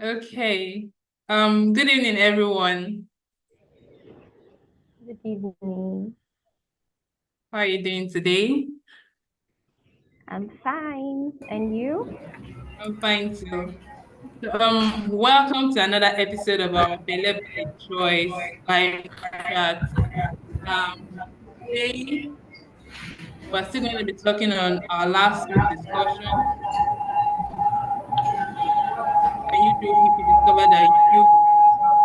Okay. Good evening, everyone. Good evening. How are you doing today? I'm fine. And you? I'm fine too. Welcome to another episode of our Belle Choice live chat. Today we're still going to be talking on our last week discussion. What can you do if you discover that you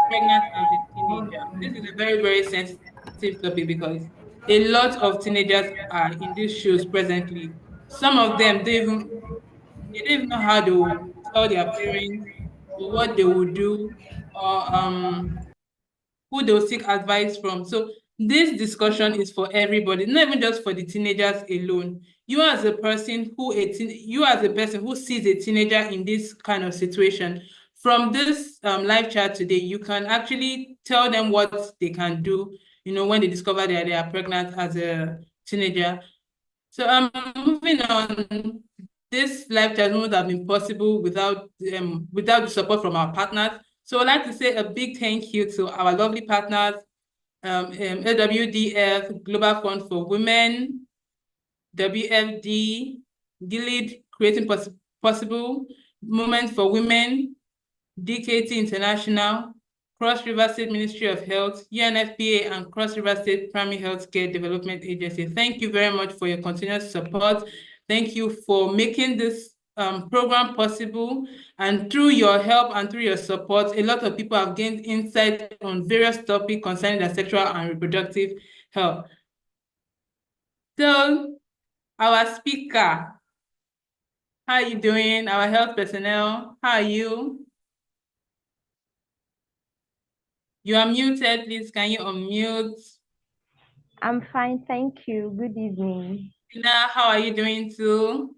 pregnant as a teenager? This is a very, very sensitive topic because a lot of teenagers are in these shoes presently. Some of them they don't even know how to tell their parents or what they will do or who they'll seek advice from. So this discussion is for everybody, not even just for the teenagers alone. You as a person who sees a teenager in this kind of situation, from this live chat today, you can actually tell them what they can do, when they discover that they are pregnant as a teenager. So moving on, this live chat wouldn't have been possible without the support from our partners. So I'd like to say a big thank you to our lovely partners, LWDF, Global Fund for Women, WFD, Gilead, Creating Possible, Moment for Women, DKT International, Cross River State Ministry of Health, UNFPA, and Cross River State Primary Healthcare Development Agency. Thank you very much for your continuous support. Thank you for making this program possible. And through your help and through your support, a lot of people have gained insight on various topics concerning their sexual and reproductive health. So, our speaker, how are you doing? Our health personnel, how are you? You are muted, please. Can you unmute? I'm fine, thank you. Good evening. Tina, how are you doing too?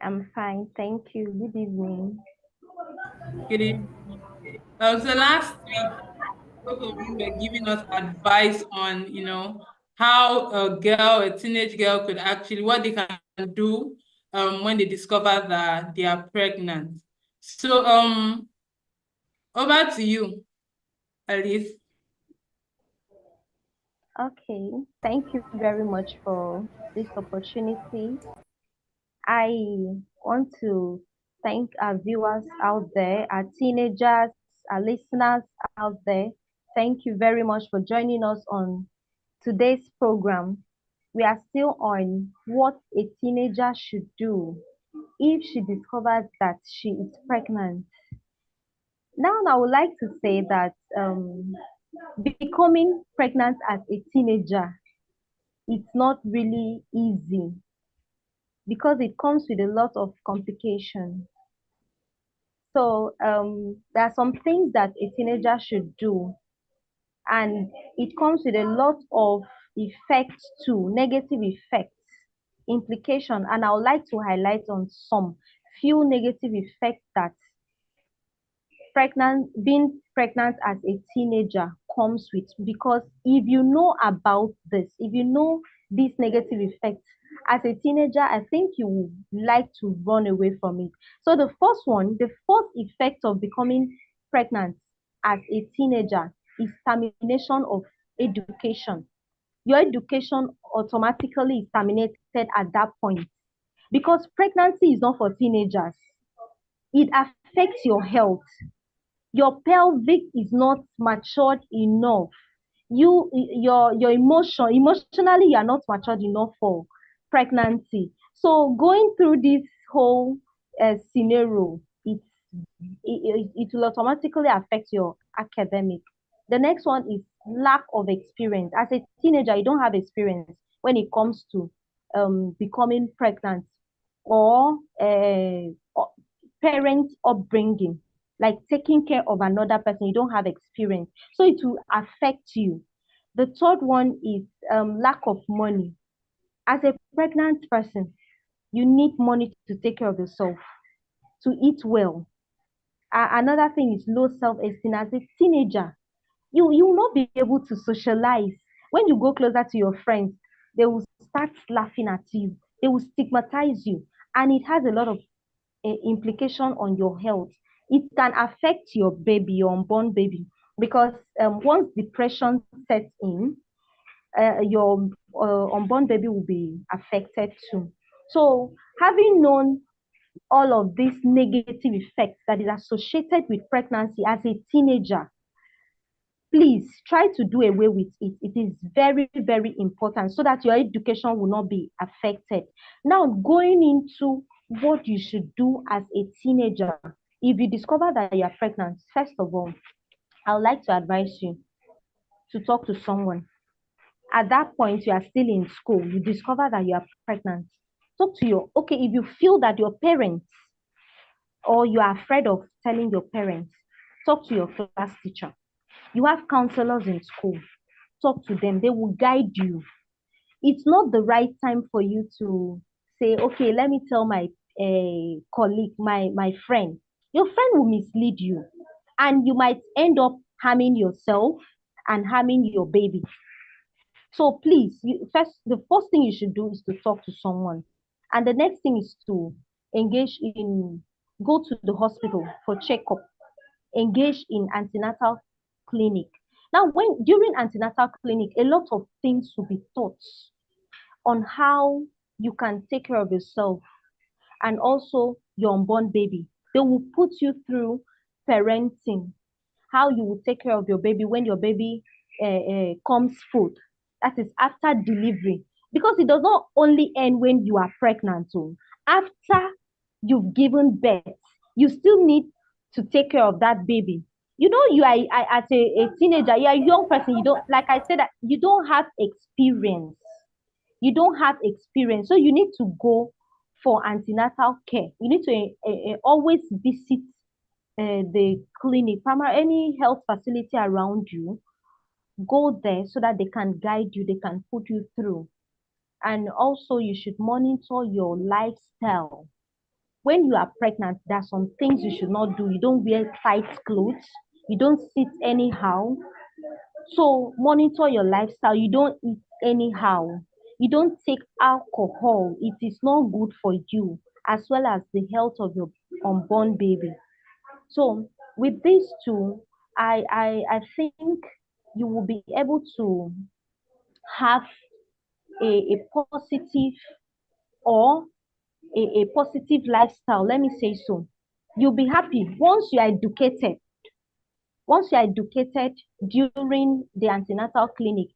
I'm fine, thank you. Good evening. Good evening. So last week, both of you were giving us advice on, how a teenage girl could actually, what they can do when they discover that they are pregnant. So over to you, Alice. Okay, thank you very much for this opportunity. I want to thank our viewers out there, our teenagers, our listeners out there. Thank you very much for joining us on today's program. We are still on what a teenager should do if she discovers that she is pregnant. Now, I would like to say that becoming pregnant as a teenager, it's not really easy because it comes with a lot of complications. So there are some things that a teenager should do, and it comes with a lot of effects too, negative effects, implication, and I would like to highlight on some few negative effects that being pregnant as a teenager comes with. Because if you know about this, if you know these negative effects as a teenager, I think you would like to run away from it. So the first effect of becoming pregnant as a teenager is termination of education. Your education automatically is terminated at that point, because pregnancy is not for teenagers. It affects your health. Your pelvic is not matured enough. Your emotionally, you are not matured enough for pregnancy. So going through this whole scenario, it will automatically affect your academic. The next one is lack of experience. As a teenager, you don't have experience when it comes to becoming pregnant, or parent upbringing, like taking care of another person. You don't have experience, so it will affect you. The third one is lack of money. As a pregnant person, you need money to take care of yourself, to eat well. Another thing is low self-esteem. As a teenager, you will not be able to socialize. When you go closer to your friends, they will start laughing at you, they will stigmatize you, and it has a lot of implication on your health. it can affect your baby, your unborn baby, because once depression sets in, your unborn baby will be affected too. So, having known all of these negative effects that is associated with pregnancy as a teenager, please try to do away with it. It is very, very important so that your education will not be affected. Now, going into what you should do as a teenager, if you discover that you are pregnant, first of all, I would like to advise you to talk to someone. At that point, you are still in school, you discover that you are pregnant. Talk to your, okay, if you feel that your parents or you are afraid of telling your parents, talk to your class teacher. You have counselors in school, talk to them, they will guide you. It's not the right time for you to say, okay, let me tell my colleague, my friend. Your friend will mislead you, and you might end up harming yourself and harming your baby. So please, the first thing you should do is to talk to someone. And the next thing is to engage in, go to the hospital for checkup, engage in antenatal clinic. Now, when during antenatal clinic, a lot of things will be taught on how you can take care of yourself and also your unborn baby. They will put you through parenting, how you will take care of your baby when your baby comes food. That is after delivery. Because it does not only end when you are pregnant. So after you've given birth, you still need to take care of that baby. You know, you are as a teenager, you are a young person. You don't, like I said, that you don't have experience. You don't have experience. So you need to go for antenatal care. You need to always visit the clinic, primary, any health facility around you. Go there so that they can guide you, they can put you through. And also, you should monitor your lifestyle. When you are pregnant, there are some things you should not do. You don't wear tight clothes, you don't sit anyhow. So, monitor your lifestyle. You don't eat anyhow, you don't take alcohol, it is not good for you, as well as the health of your unborn baby. So with these two, I think you will be able to have a positive or a positive lifestyle. Let me say so. You'll be happy once you are educated. Once you are educated during the antenatal clinic,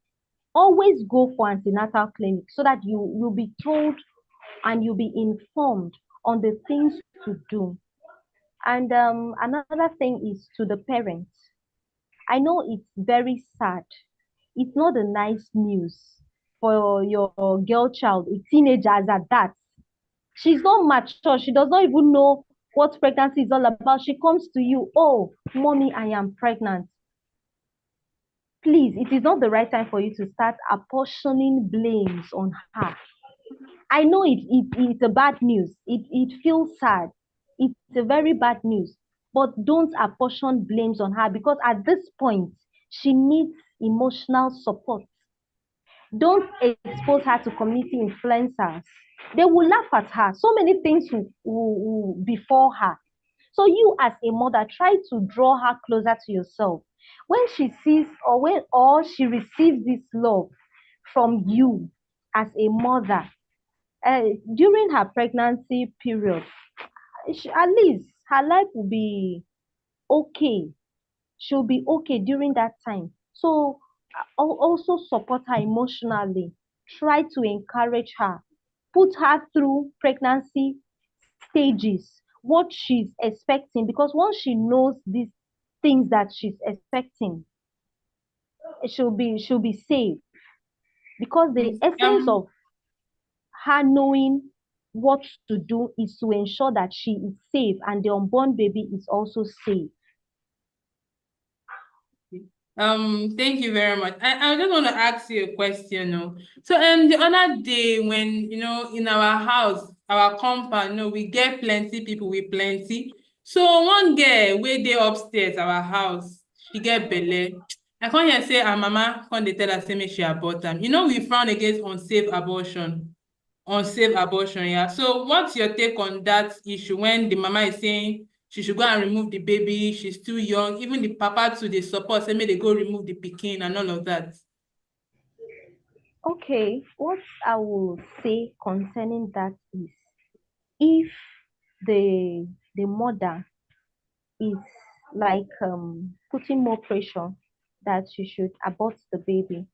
always go for antenatal clinic so that you'll be told and you'll be informed on the things to do. And another thing is to the parents. I know it's very sad. It's not a nice news for your girl child, a teenager as at that. She's not mature. She does not even know what pregnancy is all about. She comes to you, oh, mommy, I am pregnant. Please, it is not the right time for you to start apportioning blames on her. I know it's a bad news. It feels sad. It's a very bad news. But don't apportion blames on her because at this point, she needs emotional support. Don't expose her to community influencers. They will laugh at her. So many things will befall her. So you as a mother, try to draw her closer to yourself. When she sees or she receives this love from you as a mother, uh, during her pregnancy period, at least her life will be okay. She'll be okay during that time. So also support her emotionally. Try to encourage her. Put her through pregnancy stages, what she's expecting, because once she knows these things that she's expecting, she'll be safe. Because the essence Um, of her knowing what to do is to ensure that she is safe and the unborn baby is also safe. Thank you very much. I just want to ask you a question. No? So, the other day when, in our house, our compound, we get plenty people with plenty. So one girl wey dey upstairs our house, she get belle. I come hear say her mama come dey tell her say make she abort am. We frown against unsafe abortion, yeah. So what's your take on that issue when the mama is saying she should go and remove the baby. She's too young. Even the papa too, they support, say, may they go remove the pikin and all of that. Okay, what I will say concerning that is, if the mother is like putting more pressure that she should abort the baby,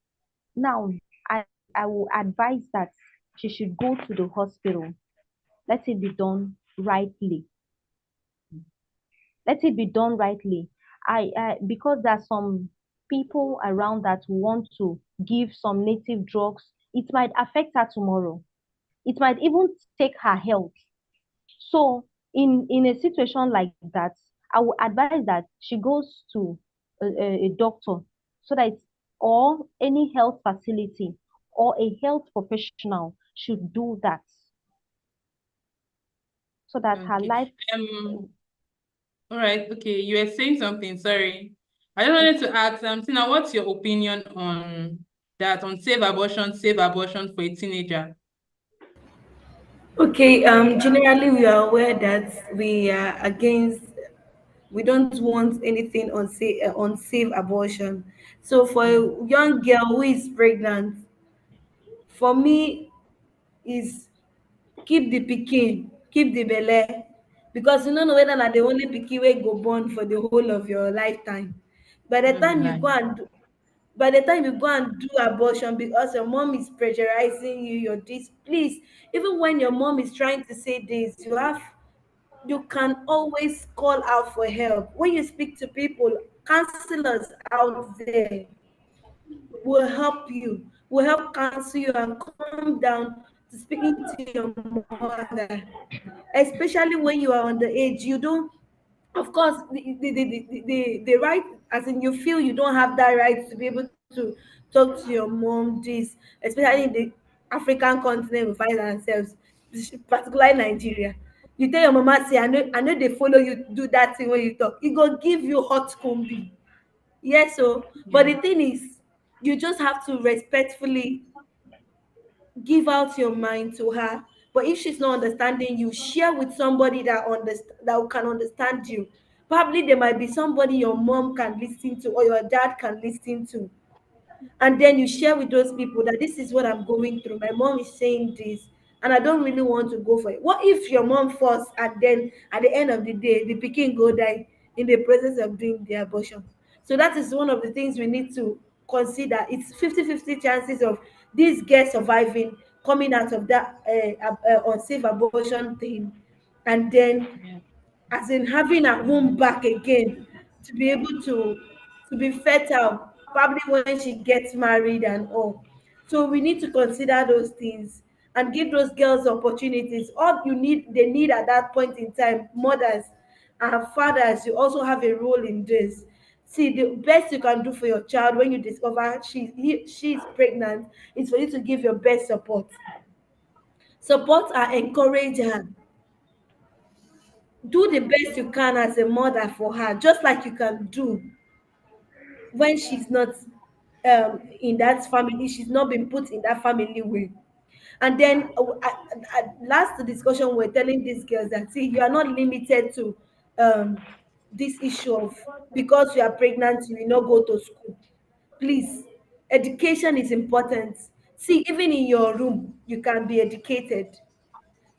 now I I will advise that she should go to the hospital. Let it be done rightly. Let it be done rightly. I because there are some people around that want to give some native drugs. It might affect her tomorrow. It might even take her health. So in a situation like that, I would advise that she goes to a doctor, so that or any health facility or a health professional should do that, so that her Okay. life. All right. Okay. You were saying something. Sorry. I just wanted to ask, Tina, what's your opinion on that, on safe abortion for a teenager? Okay, generally we are aware that we are against, we don't want anything unsafe abortion. So for Yeah. a young girl who is pregnant, for me is keep the pikin, keep the belle, because you don't know whether na the only pikin wey go born for the whole of your lifetime. By the No be time you go lie. and do, by the time you go and do abortion because your mom is pressurizing you, your this, please, even when your mom is trying to say this, you can always call out for help. When you speak to people, counselors out there will help you, will help counsel you and calm down to speaking to your mother, especially when you are on the age. You don't, of course, the right, as in you feel you don't have that right to be able to talk to your mom this, especially in the African continent we find ourselves, particularly Nigeria. You tell your mama, say, I know they follow you do that thing when you talk, e go give you hot combi. Yes, so but Yeah. the thing is, you just have to respectfully give out your mind to her. But if she's not understanding you, share with somebody that can understand you. Probably there might be somebody your mom can listen to or your dad can listen to, and then you share with those people that this is what I'm going through. My mom is saying this, and I don't really want to go for it. What if your mom forced, and then at the end of the day, the pikin go die in the process of doing the abortion? So that is one of the things we need to consider. It's 50-50 chances of this girl surviving, coming out of that unsafe abortion thing, and then Yeah. as in having a womb back again to be able to be fertile, probably when she gets married and all. So we need to consider those things and give those girls opportunities. All they need at that point in time, mothers and fathers, you also have a role in this. See, the best you can do for your child when you discover she's pregnant is for you to give your best support. Support her, encourage her, do the best you can as a mother for her, just like you can do when she's not in that family, she's not been put in that family way. And then last discussion, we're telling these girls that, see, you are not limited to this issue of because you are pregnant, you will not go to school. Please, education is important. See, even in your room, you can be educated.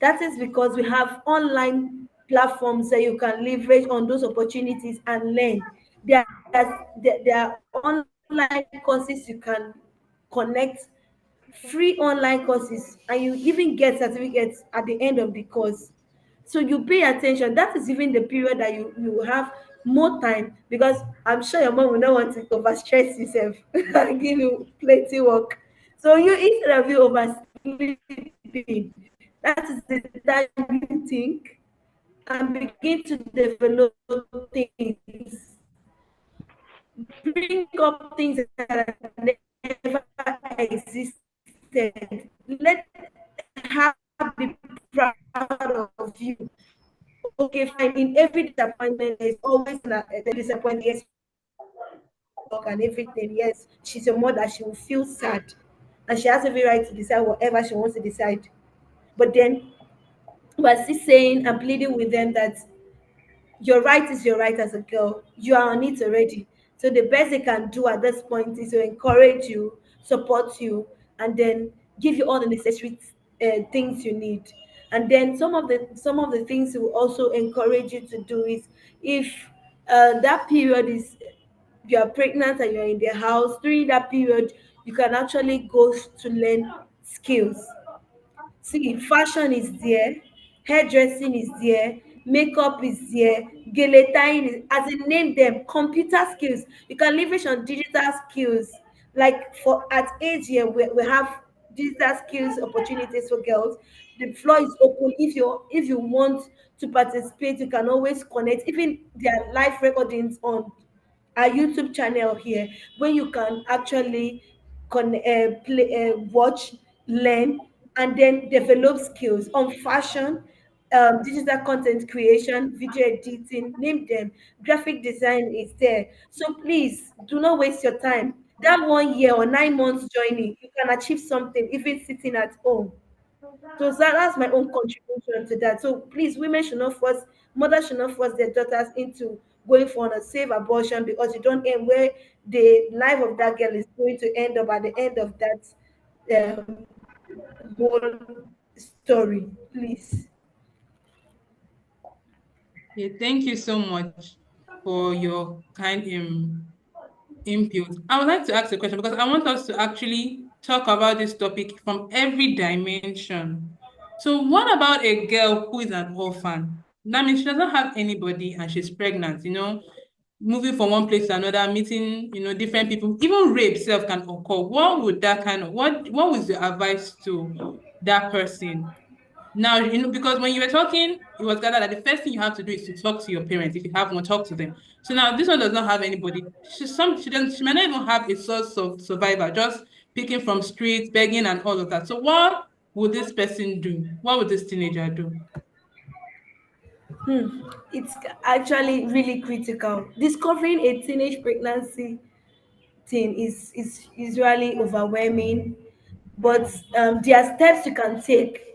That is because we have online platforms that you can leverage on those opportunities and learn. There are online courses you can connect, free online courses, and you even get certificates at the end of the course. So you pay attention. That is even the period that you have more time, because I'm sure your mom will not want to overstress yourself and give you plenty work. So you, instead of you oversleeping, that is the time you think and begin to develop things, bring up things that have never existed. Let her be proud of you. Okay, fine. In every disappointment, there's always a disappointment. Yes, your mom is not work and everything. Yes, she's a mother. She will feel sad, and she has every right to decide whatever she wants to decide. But then we're still saying and pleading with them that your right is your right as a girl. You are on it already. So the best they can do at this point is to encourage you, support you, and then give you all the necessary things you need. And then some of the things we will also encourage you to do is, if that period is, you are pregnant and you're in the house, during that period you can actually go to learn skills. See, fashion is there, hairdressing is there, makeup is there, gele tying is, as in name them, computer skills. You can leverage on digital skills. Like for at age here, we have digital skills opportunities for girls. The floor is open. If you want to participate, you can always connect. Even their live recordings on our YouTube channel here, where you can actually watch, learn, and then develop skills on fashion, digital content creation, video editing, name them. Graphic design is there. So please do not waste your time. That 1 year or 9 months joining, you can achieve something even sitting at home. So that's my own contribution to that. So please, women should not force, mothers should not force their daughters into going for a safe abortion, because you don't end where the life of that girl is going to end up at the end of that whole story. Please. Yeah, thank you so much for your kind input. I would like to ask a question because I want us to actually talk about this topic from every dimension. So, what about a girl who is an orphan? That means she doesn't have anybody and she's pregnant, moving from one place to another, meeting, different people. Even rape itself can occur. What would that kind of what was your advice to that person? Now, because when you were talking, it was gathered that the first thing you have to do is to talk to your parents. If you have one, talk to them. So now this one does not have anybody. She might not even have a source of survivor, just picking from streets, begging and all of that. So what would this person do? What would this teenager do? It's actually really critical. Discovering a teenage pregnancy thing is usually overwhelming, but there are steps you can take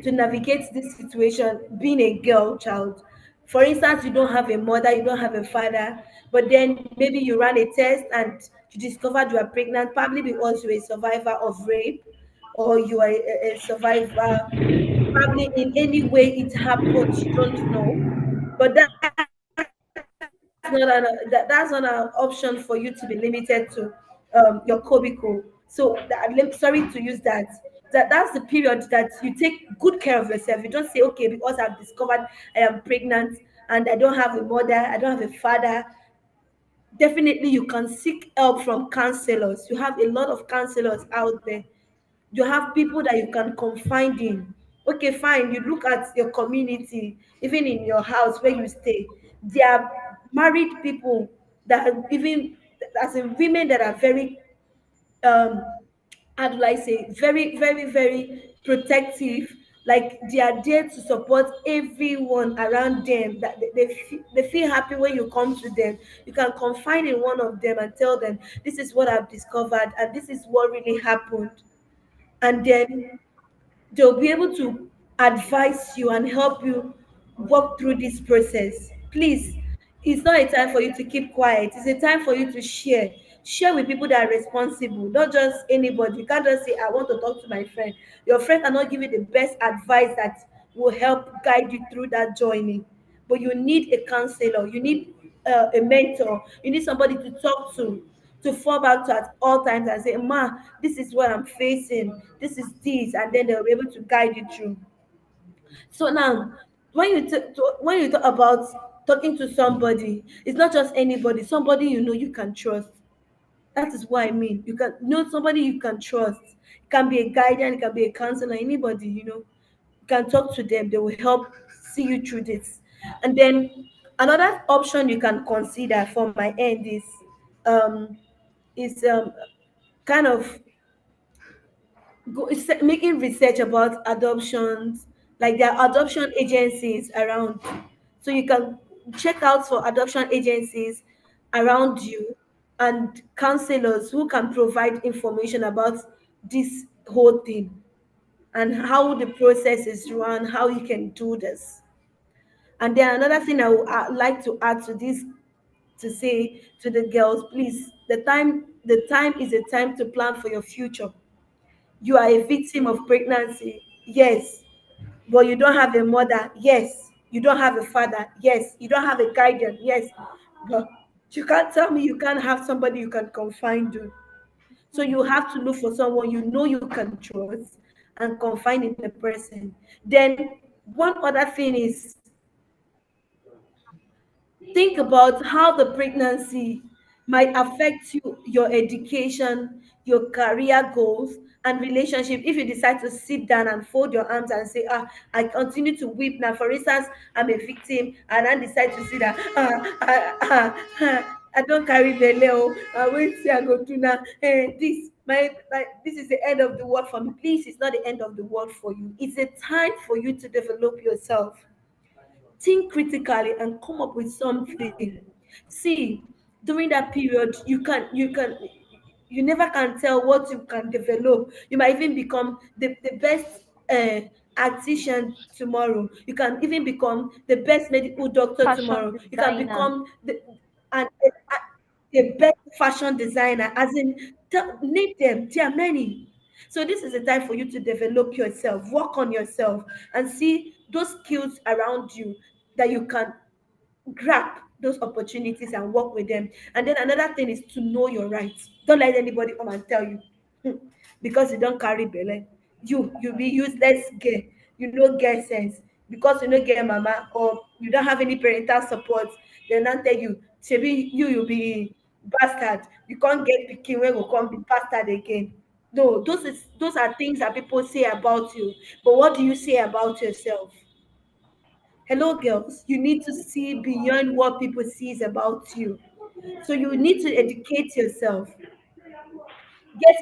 to navigate this situation. Being a girl child, for instance, you don't have a mother, you don't have a father, but then maybe you ran a test and you discovered you are pregnant, probably because you're a survivor of rape, or you are a survivor, probably in any way it happened, you don't know. But that's not an option for you to be limited to your cubicle. So sorry to use that. That's the period that you take good care of yourself. You don't say, okay, because I've discovered I am pregnant and I don't have a mother, I don't have a father. Definitely, you can seek help from counselors. You have a lot of counselors out there. You have people that you can confide in. Okay, fine, you look at your community, even in your house where you stay, there are married people that are even, as in women that are very um how do I say, very, very, very protective. Like they are there to support everyone around them. That they feel happy when you come to them. You can confide in one of them and tell them, this is what I've discovered and this is what really happened. And then they'll be able to advise you and help you walk through this process. Please, it's not a time for you to keep quiet. It's a time for you to share. Share with people that are responsible, not just anybody. You can't just say, I want to talk to my friend. Your friend cannot give you the best advice that will help guide you through that journey. But you need a counselor, you need a mentor, you need somebody to fall back to at all times and say, Ma, this is what I'm facing, this is this, and then they'll be able to guide you through. So now, when you talk about talking to somebody, it's not just anybody, somebody you know you can trust. That is what I mean. You can know somebody you can trust. It can be a guardian, it can be a counselor, anybody, you can talk to them, they will help see you through this. And then another option you can consider from my end um is kind of making research about adoptions. Like there are adoption agencies around, so you can check out for adoption agencies around you, and counselors who can provide information about this whole thing and how the process is run, how you can do this. And then another thing I would like to add to this, to say to the girls, please, the time is a time to plan for your future. You are a victim of pregnancy, yes, but you don't have a mother, yes. You don't have a father, yes. You don't have a guardian, yes. But you can't tell me you can't have somebody you can confide to. So you have to look for someone you know you can trust and confide in the person. Then one other thing is, think about how the pregnancy might affect you, your education, your career goals, and relationship. If you decide to sit down and fold your arms and say, I continue to weep now. For instance, I'm a victim, and I decide to see that, I don't carry belle. Oh, wait, see, I go do now. This is the end of the world for me. Please, it's not the end of the world for you. It's a time for you to develop yourself. Think critically and come up with something. See, during that period, you never can tell what you can develop. You might even become the best uh, artisan tomorrow. You can even become the best medical doctor Fashion tomorrow. You can designer. become the best fashion designer, as in, name them, there are many. So this is a time for you to develop yourself, work on yourself, and see those skills around you that you can grab those opportunities and work with them. And then another thing is to know your rights. Don't let anybody come and tell you, because you don't carry belle, you be useless girl, you no get sense, because you no get mama, or you don't have any parental support. Dem now tell you, shebi you be bastard, you can't get pikin wey go come be bastard again. No, those are things that people say about you, but what do you say about yourself? Hello, girls. You need to see beyond what people sees about you. So you need to educate yourself. Get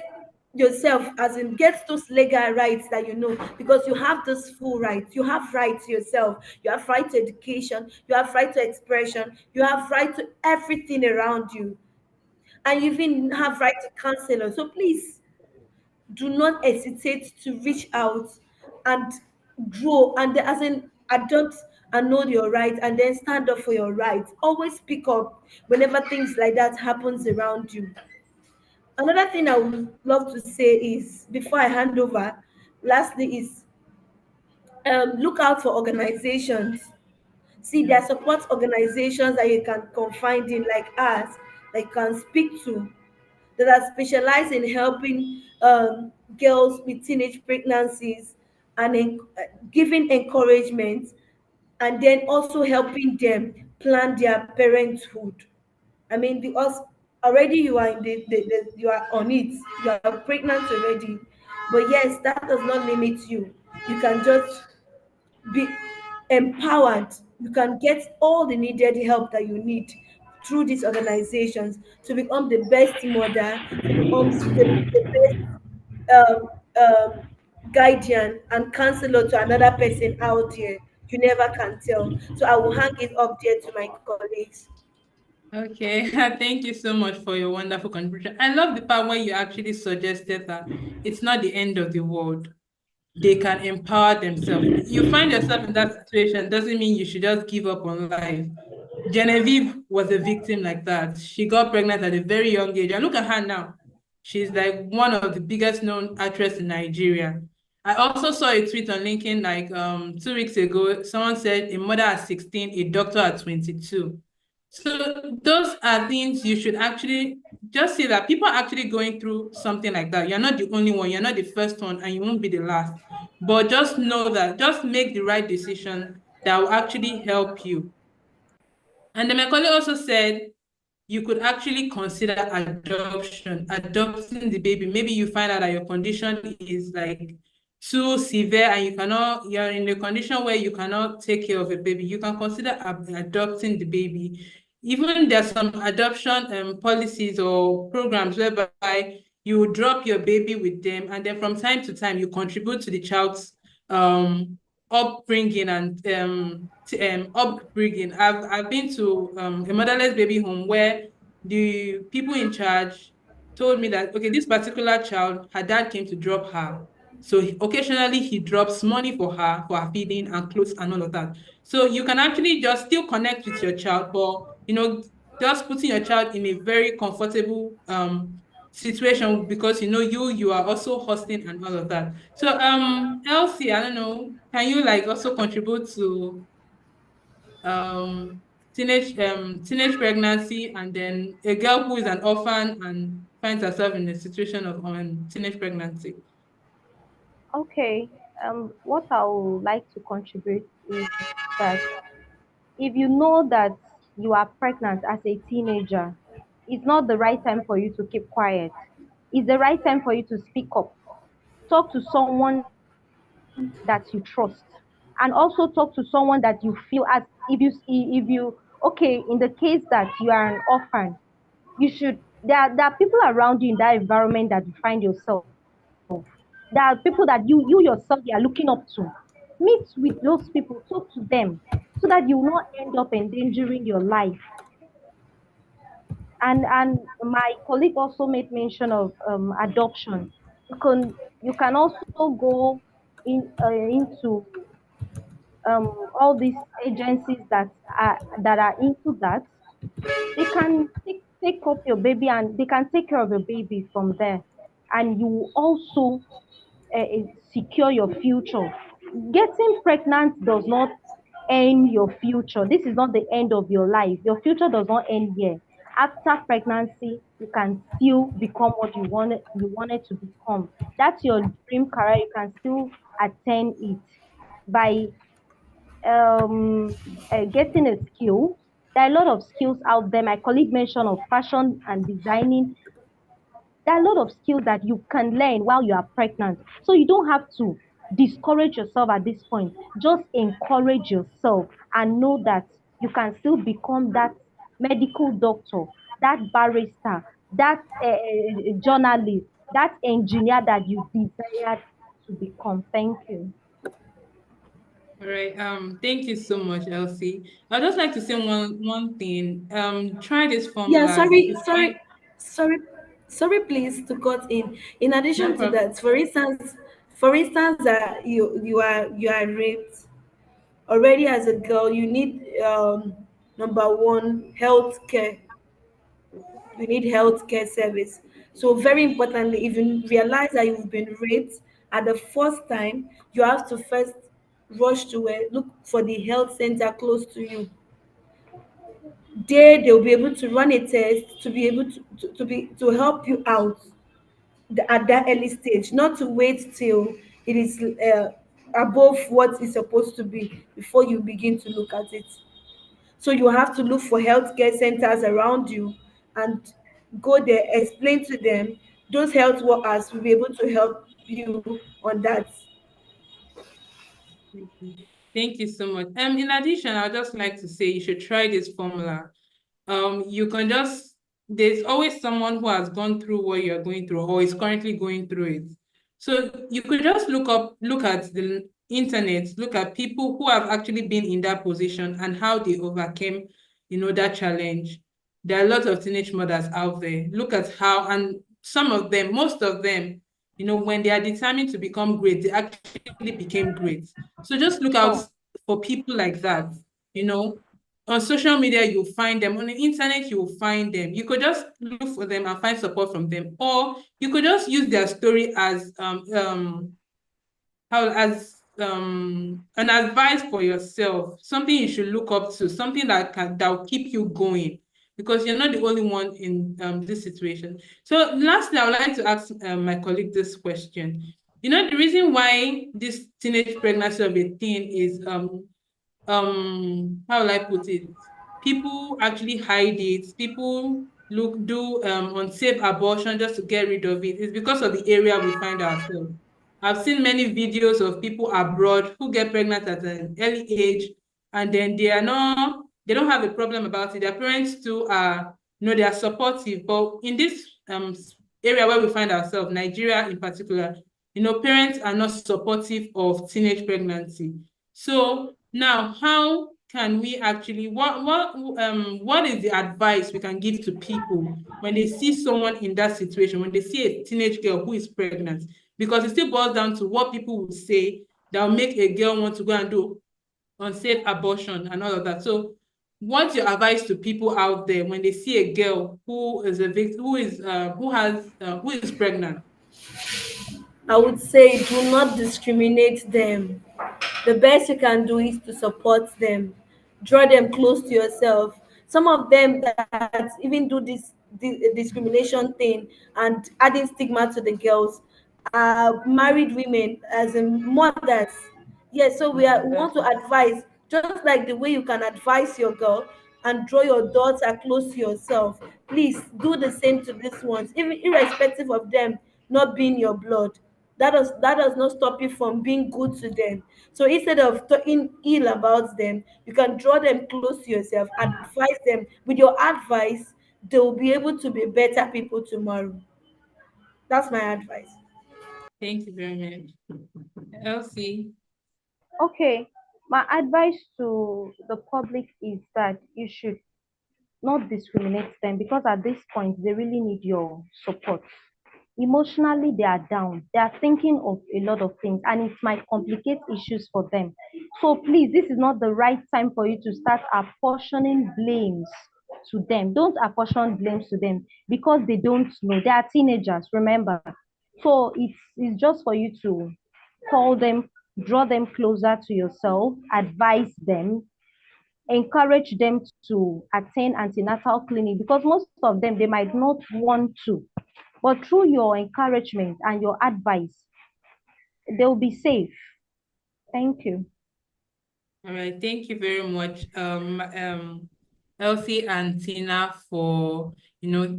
yourself, as in, get those legal rights that you know, because you have those full rights. You have right to yourself. You have right to education. You have right to expression. You have right to everything around you, and you even have right to counselor. So please, do not hesitate to reach out and grow, and as in, adopt and know your right, and then stand up for your right. Always speak up whenever things like that happens around you. Another thing I would love to say is, before I hand over, lastly, is look out for organizations. See, there are support organizations that you can confide in, like us, that you can speak to, that are specialized in helping girls with teenage pregnancies, and giving encouragement, and then also helping them plan their parenthood. I mean, because already you are in you are on it, you are pregnant already. But yes, that does not limit you. You can just be empowered. You can get all the needed help that you need through these organizations to become the best mother, to become the best um, um, guardian and counselor to another person out there. You never can tell. So I will hang it up there to my colleagues. Okay, thank you so much for your wonderful contribution. I love the part where you actually suggested that it's not the end of the world. They can empower themselves. You find yourself in that situation doesn't mean you should just give up on life. Genevieve was a victim like that. She got pregnant at a very young age. And look at her now. She's like one of the biggest known actress in Nigeria. I also saw a tweet on LinkedIn like 2 weeks ago. Someone said a mother at 16, a doctor at 22. So those are things you should actually just see that people are actually going through something like that. You're not the only one, you're not the first one, and you won't be the last. But just know that, just make the right decision that will actually help you. And then my colleague also said you could actually consider adopting the baby. Maybe you find out that your condition is like too severe and you're in a condition where you cannot take care of a baby. You can consider adopting the baby. Even there's some adoption policies or programs whereby you drop your baby with them, and then from time to time you contribute to the child's um upbringing and upbringing. I've been to a motherless baby home where the people in charge told me that okay, this particular child, her dad came to drop her. So occasionally he drops money for her feeding and clothes and all of that. So you can actually just still connect with your child, but just putting your child in a very comfortable situation, because you are also hosting and all of that. So Elsie, I don't know, can you like also contribute to um teenage pregnancy, and then a girl who is an orphan and finds herself in a situation of teenage pregnancy? Okay. What I would like to contribute is that if you know that you are pregnant as a teenager, it's not the right time for you to keep quiet. It's the right time for you to speak up. Talk to someone that you trust, and also talk to someone that you feel, as if you okay, in the case that you are an orphan, you should there are people around you in that environment that you find yourself. There are people that you yourself you are looking up to. Meet with those people, talk to them, so that you will not end up endangering your life. And my colleague also made mention of adoption. You can also go into all these agencies that are into that. They can take up your baby, and they can take care of your baby from there, and you also secure your future. Getting pregnant does not end your future. This is not the end of your life. Your future does not end here. After pregnancy, you can still become what you wanted to become. That's your dream career. You can still attain it by getting a skill. There are a lot of skills out there. My colleague mentioned of fashion and designing. There are a lot of skills that you can learn while you are pregnant. So you don't have to discourage yourself at this point. Just encourage yourself and know that you can still become that medical doctor, that barrister, that journalist, that engineer that you desired to become. Thank you. All right. Thank you so much, Elsie. I'd just like to say one thing. Try this Yeah, formula. sorry, You sorry, find sorry, sorry, please to cut in. In no addition to problem. that, for instance, that you are raped already as a girl, you need number one health care. You need health care service. So very importantly, if you realize that you've been raped at the first time, you have to first rush to look for the health center close to you. There they'll be able to run a test to be able to help you out at that early stage, not to wait till it is above what is supposed to be before you begin to look at it. So you have to look for healthcare centers around you and go there, explain to them. Those health workers will be able to help you on that. Thank you. Thank you so much. In addition, I'd just like to say you should try this formula. You can just There's always someone who has gone through what you're going through or is currently going through it. So you could just look at the internet, look at people who have actually been in that position and how they overcame, that challenge. There are a lot of teenage mothers out there. Look at how, and some of them, most of them, when they are determined to become great, they actually became great. So just look out Sure. for people like that. You know, on social media, you'll find them. On the internet, you'll find them. You could just look for them and find support from them, or you could just use their story as an advice for yourself, something you should look up to, something that will keep you going, because you're not the only one in this situation. So lastly, I would like to ask my colleague this question. The reason why this teenage pregnancy of a teen is how will I put it? People actually hide it. People do unsafe abortion just to get rid of it. It's because of the area we find ourselves. I've seen many videos of people abroad who get pregnant at an early age, and then they don't have a problem about it. Their parents too are, they are supportive. But in this area where we find ourselves, Nigeria in particular, parents are not supportive of teenage pregnancy. So now, how can we actually what is the advice we can give to people when they see someone in that situation, when they see a teenage girl who is pregnant? because it still boils down to what people will say that will make a girl want to go and do unsafe abortion and all of that. So what's your advice to people out there when they see a girl who is a victim, who is pregnant? I would say do not discriminate them. The best you can do is to support them, draw them close to yourself. Some of them that even do this discrimination thing and adding stigma to the girls are married women, as in mothers. Yes, so we want to advise, just like the way you can advise your girl and draw your daughter close to yourself. Please do the same to these ones, even irrespective of them not being your blood. That does not stop you from being good to them. So instead of talking ill about them, you can draw them close to yourself, advise them. With your advice, they will be able to be better people tomorrow. That's my advice. Thank you very much. Elsie. Okay, my advice to the public is that you should not discriminate them, because at this point they really need your support. Emotionally, they are down. They are thinking of a lot of things and it might complicate issues for them. So please, this is not the right time for you to start apportioning blames to them. Don't apportion blames to them because they don't know. They are teenagers, remember. So it's just for you to call them, draw them closer to yourself, advise them, encourage them to attend antenatal clinic, because most of them, they might not want to, but through your encouragement and your advice, they'll be safe. Thank you. All right, thank you very much, Elsie and Tina, for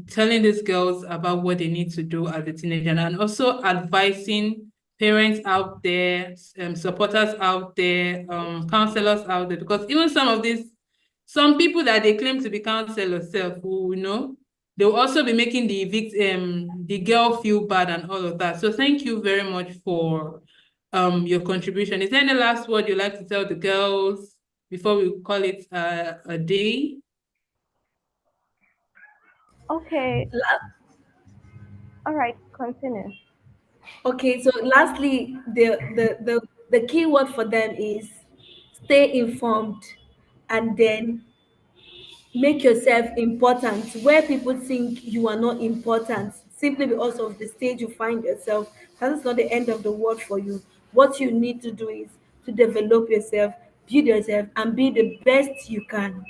telling these girls about what they need to do as a teenager, and also advising parents out there, supporters out there, counselors out there, because even some people that they claim to be counselors self, who they'll also be making the victim, the girl feel bad and all of that. So thank you very much for your contribution. Is there any last word you'd like to tell the girls before we call it a day? Okay, all right, continue. Okay, so lastly, the key word for them is stay informed, and then make yourself important where people think you are not important simply because of the stage you find yourself. That's not the end of the world for you. What you need to do is to develop yourself, build yourself, and be the best you can.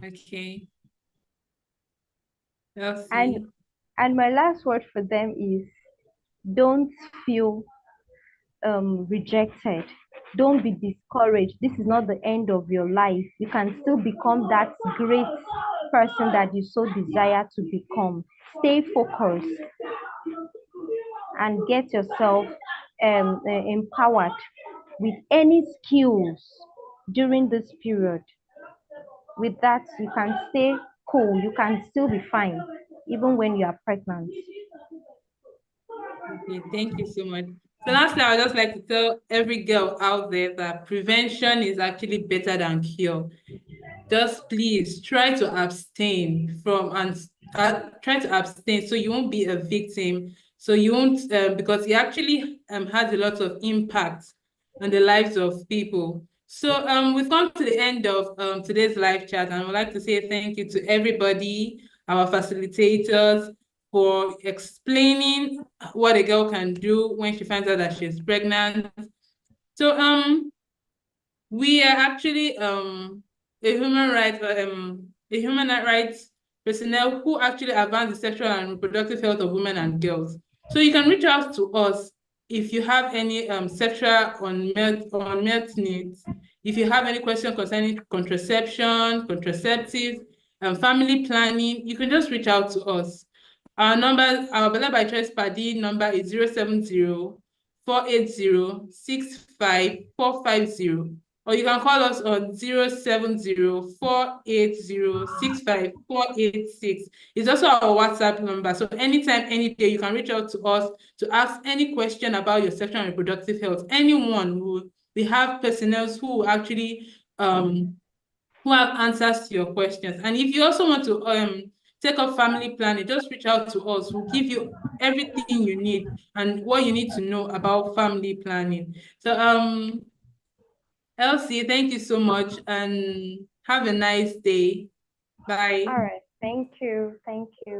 Okay. And Elsie. my last word for them is don't feel rejected. Don't be discouraged. This is not the end of your life. You can still become that great person that you so desire to become. Stay focused and get yourself empowered with any skills during this period. With that, you can stay cool. You can still be fine, even when you are pregnant. Okay, thank you so much. So lastly, I would just like to tell every girl out there that prevention is actually better than cure. Just please try to abstain from and try to abstain so you won't be a victim. So you won't because it actually has a lot of impact on the lives of people. So we've come to the end of today's live chat, and I would like to say thank you to everybody, our facilitators, for explaining what a girl can do when she finds out that she's pregnant. So we are actually a human rights personnel who actually advance the sexual and reproductive health of women and girls. So you can reach out to us if you have any sexual unmet needs, if you have any question concerning contraception, contraceptives, and family planning, you can just reach out to us. Our Belle by Choice Paddy number is 070-480-65450, or you can call us on 070-480-65486. It's also our WhatsApp number. So anytime, any day, you can reach out to us to ask any question about your sexual and reproductive health. Anyone who we have personnel who actually who have answers to your questions. And if you also want to take up family planning, just reach out to us. We'll give you everything you need and what you need to know about family planning. So Elsie, thank you so much and have a nice day. Bye. All right. Thank you. Thank you.